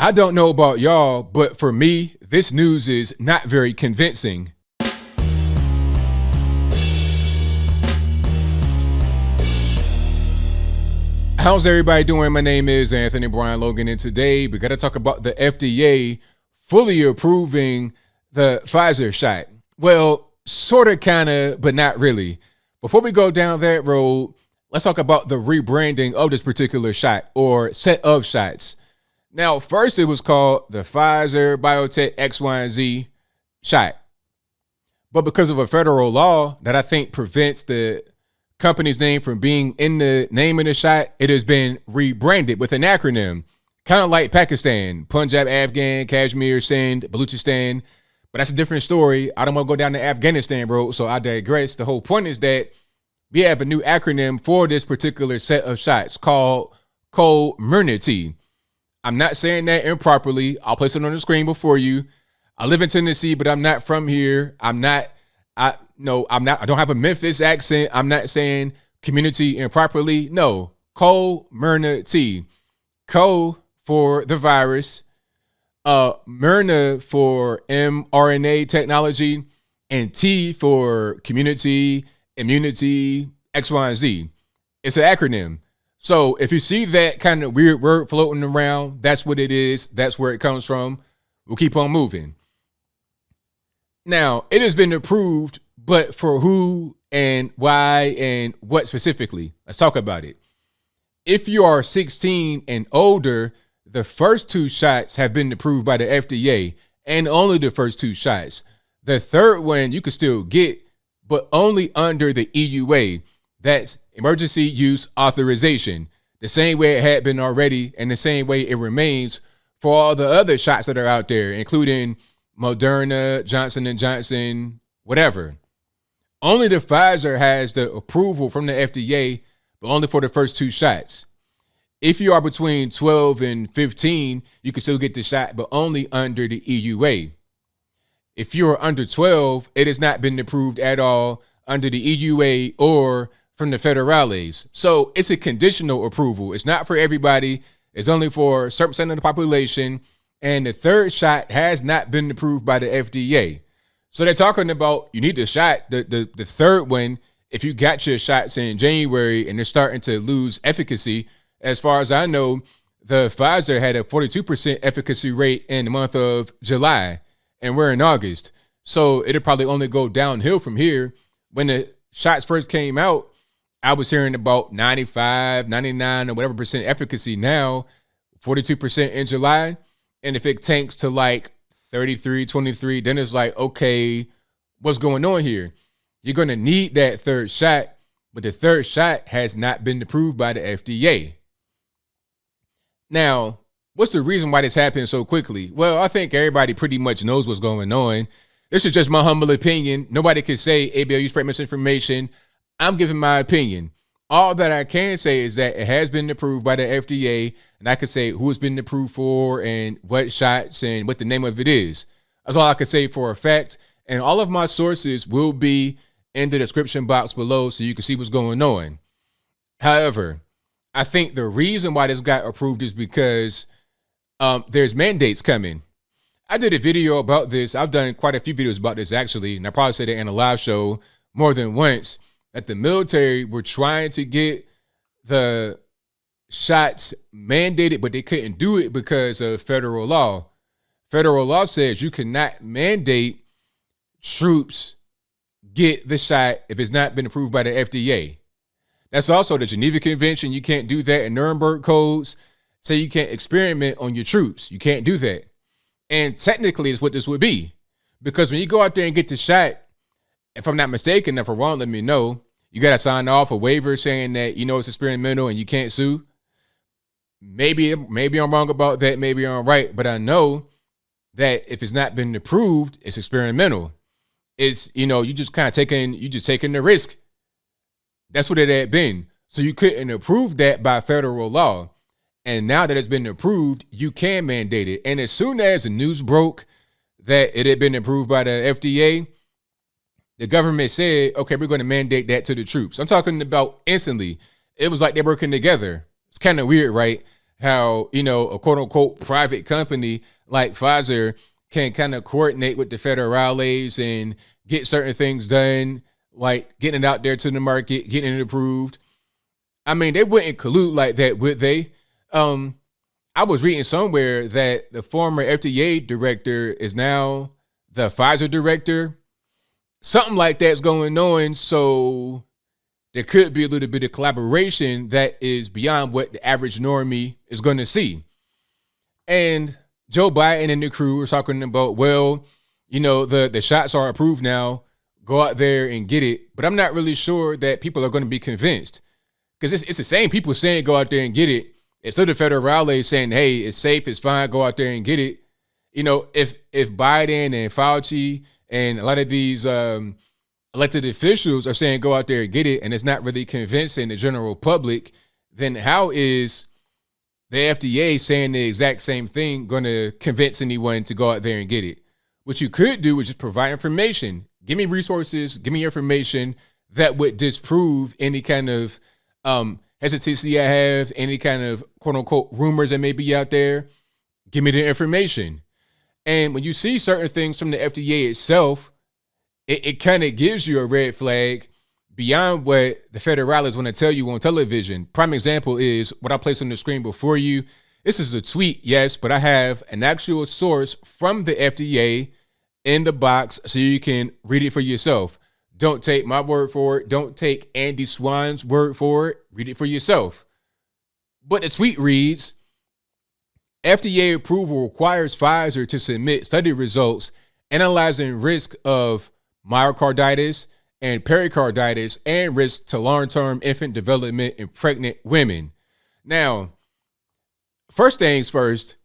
I don't know about y'all, but for me, this news is not very convincing. How's everybody doing? My name is Anthony Brian Logan, and today we got to talk about the FDA fully approving the Pfizer shot. Well, sort of, kind of, but not really. Before we go down that road, let's talk about the rebranding of this particular shot or set of shots. Now, first it was called the Pfizer Biotech X, Y, and Z shot. But because of a federal law that I think prevents the company's name from being in the name of the shot, it has been rebranded with an acronym, kind of like Pakistan, Punjab, Afghan, Kashmir, Sindh, Baluchistan. But that's a different story. I don't want to go down the Afghanistan road, so I digress. The whole point is that we have a new acronym for this particular set of shots called Comirnaty. I'm not saying that improperly. I'll place it on the screen before you. I live in Tennessee, but I'm not from here. I don't have a Memphis accent. I'm not saying community improperly. No, Comirnaty. Co for the virus, Myrna for mRNA technology, and T for community, immunity, X, Y, and Z. It's an acronym. So if you see that kind of weird word floating around, that's what it is. That's where it comes from. We'll keep on moving. Now, it has been approved, but for who and why and what specifically? Let's talk about it. If you are 16 and older, the first two shots have been approved by the FDA, and only the first two shots. The third one you can still get, but only under the EUA. That's emergency use authorization, the same way it had been already, and the same way it remains for all the other shots that are out there, including Moderna, Johnson & Johnson, whatever. Only the Pfizer has the approval from the FDA, but only for the first two shots. If you are between 12 and 15, you can still get the shot, but only under the EUA. If you are under 12, it has not been approved at all under the EUA or from the federales. So it's a conditional approval. It's not for everybody. It's only for a certain percent of the population. And the third shot has not been approved by the FDA. So they're talking about you need the shot, the third one, if you got your shots in January and they're starting to lose efficacy. As far as I know, the Pfizer had a 42% efficacy rate in the month of July, and we're in August. So it'll probably only go downhill from here. When the shots first came out, I was hearing about 95, 99, or whatever percent efficacy. Now, 42% in July. And if it tanks to like 33, 23, then it's like, okay, what's going on here? You're going to need that third shot, but the third shot has not been approved by the FDA. Now, what's the reason why this happened so quickly? Well, I think everybody pretty much knows what's going on. This is just my humble opinion. Nobody can say ABL, you spread misinformation. I'm giving my opinion. All that I can say is that it has been approved by the FDA, and I can say who it's been approved for and what shots and what the name of it is. That's all I can say for a fact. And all of my sources will be in the description box below so you can see what's going on. However, I think the reason why this got approved is because there's mandates coming. I did a video about this. I've done quite a few videos about this, actually, and I probably said it in a live show more than once, that the military were trying to get the shots mandated, but they couldn't do it because of federal law. Federal law says you cannot mandate troops get the shot if it's not been approved by the FDA. That's also the Geneva Convention. You can't do that. In Nuremberg codes say you can't experiment on your troops. You can't do that. And technically, it's what this would be. Because when you go out there and get the shot, if I'm not mistaken, if I'm wrong, let me know. You got to sign off a waiver saying that, it's experimental and you can't sue. Maybe I'm wrong about that. Maybe I'm right. But I know that if it's not been approved, it's experimental. It's, you just taking the risk. That's what it had been. So you couldn't approve that by federal law. And now that it's been approved, you can mandate it. And as soon as the news broke that it had been approved by the FDA, the government said, okay, we're going to mandate that to the troops. I'm talking about instantly. It was like they're working together. It's kind of weird, right? how, a quote unquote private company like Pfizer can kind of coordinate with the federales and get certain things done, like getting it out there to the market, getting it approved. I mean, they wouldn't collude like that, would they? I was reading somewhere that the former FDA director is now the Pfizer director. Something like that's going on. So there could be a little bit of collaboration that is beyond what the average normie is going to see. And Joe Biden and the crew are talking about, well, the shots are approved now. Go out there and get it. But I'm not really sure that people are going to be convinced, because it's the same people saying go out there and get it. It's still the federales saying, hey, it's safe, it's fine, go out there and get it. If Biden and Fauci and a lot of these elected officials are saying go out there and get it, and it's not really convincing the general public, then how is the FDA saying the exact same thing going to convince anyone to go out there and get it? What you could do is just provide information. Give me resources, give me information that would disprove any kind of hesitancy I have, any kind of quote unquote rumors that may be out there. Give me the information. And when you see certain things from the FDA itself, it kind of gives you a red flag beyond what the federales want to tell you on television. Prime example is what I placed on the screen before you. This is a tweet, yes, but I have an actual source from the FDA in the box so you can read it for yourself. Don't take my word for it. Don't take Andy Swan's word for it. Read it for yourself. But the tweet reads, FDA approval requires Pfizer to submit study results analyzing risk of myocarditis and pericarditis and risk to long-term infant development in pregnant women. Now, first things first,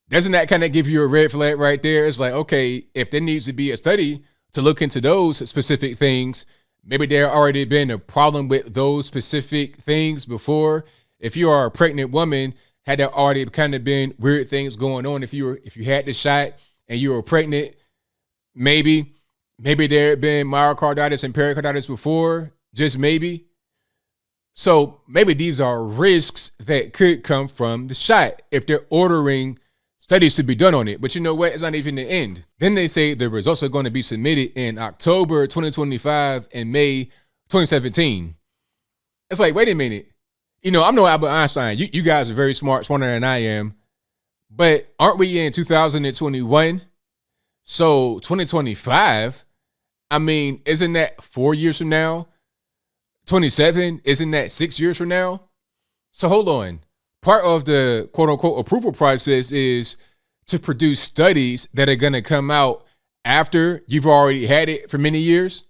doesn't that kind of give you a red flag right there? It's like, okay, if there needs to be a study to look into those specific things, maybe there already been a problem with those specific things before. If you are a pregnant woman, had there already kind of been weird things going on? If you had the shot and you were pregnant, maybe there had been myocarditis and pericarditis before, just maybe. So maybe these are risks that could come from the shot if they're ordering studies to be done on it. But you know what? It's not even the end. Then they say the results are going to be submitted in October 2025 and May 2017. It's like, wait a minute. I'm no Albert Einstein. You guys are very smart, smarter than I am. But aren't we in 2021? So 2025, I mean, isn't that 4 years from now? 27, isn't that 6 years from now? So hold on. Part of the quote unquote approval process is to produce studies that are going to come out after you've already had it for many years.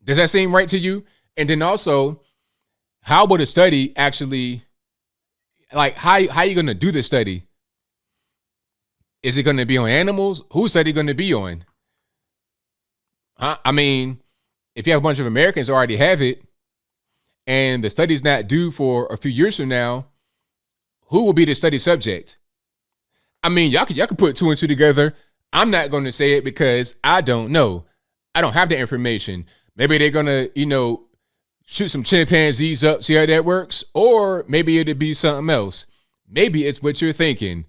Does that seem right to you? And then also, how would a study actually, like, how are you going to do the study? Is it going to be on animals? Whose study going to be on? I mean, if you have a bunch of Americans who already have it and the study's not due for a few years from now, who will be the study subject? I mean, y'all could put two and two together. I'm not going to say it because I don't know. I don't have the information. Maybe they're going to, shoot some chimpanzees up, see how that works. Or maybe it'd be something else. Maybe it's what you're thinking.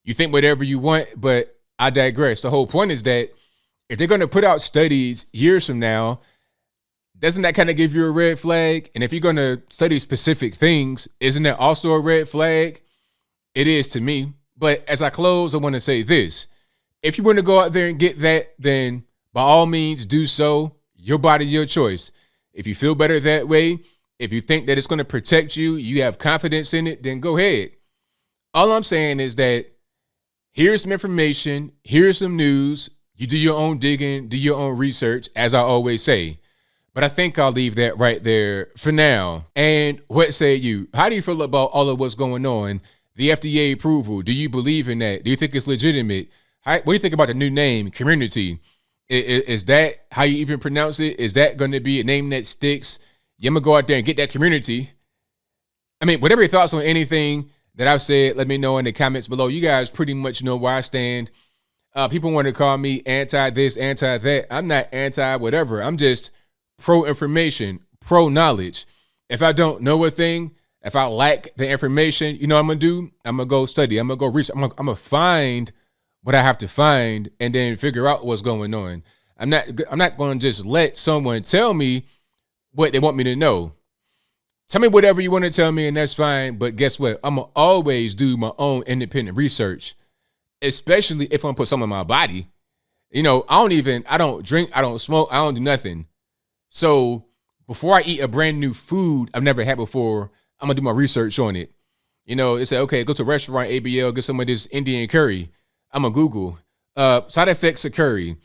You think whatever you want, but I digress. The whole point is that if they're going to put out studies years from now, doesn't that kind of give you a red flag? And if you're going to study specific things, isn't that also a red flag? It is to me. But as I close, I want to say this. If you want to go out there and get that, then by all means do so. Your body, your choice. If you feel better that way, if you think that it's going to protect you, you have confidence in it, then go ahead. All I'm saying is that here's some information, here's some news. You do your own digging, do your own research, as I always say. But I think I'll leave that right there for now. And what say you? How do you feel about all of what's going on? The FDA approval, do you believe in that? Do you think it's legitimate? What do you think about the new name, Community? Is that how you even pronounce it? Is that going to be a name that sticks? Yeah, I'm going to go out there and get that Community. I mean, whatever your thoughts on anything that I've said, let me know in the comments below. You guys pretty much know where I stand. People want to call me anti this, anti that. I'm not anti whatever. I'm just pro information, pro knowledge. If I don't know a thing, If I lack the information, you know what I'm gonna do? I'm gonna go study. I'm gonna go research. I'm gonna find what I have to find and then figure out what's going on. I'm not gonna just let someone tell me what they want me to know. Tell me whatever you want to tell me, and that's fine. But guess what? I'm gonna always do my own independent research, especially if I'm gonna put something in my body. I don't drink, I don't smoke, I don't do nothing. So before I eat a brand new food I've never had before, I'm gonna do my research on it. It's like, okay, go to a restaurant, ABL, get some of this Indian curry. I'm gonna Google side effects of curry,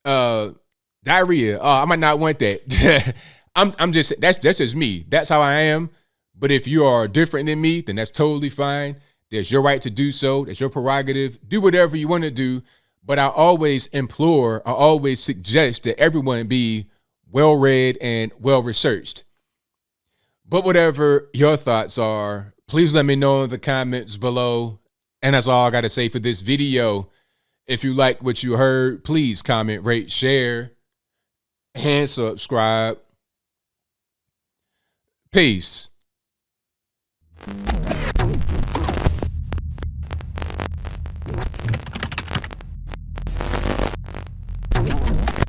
diarrhea. Oh, I might not want that. I'm just that's just me. That's how I am. But if you are different than me, then that's totally fine. There's your right to do so. That's your prerogative. Do whatever you want to do. But I always suggest that everyone be well read and well researched. But whatever your thoughts are, please let me know in the comments below. And that's all I got to say for this video. If you like what you heard, please comment, rate, share, and subscribe. Peace.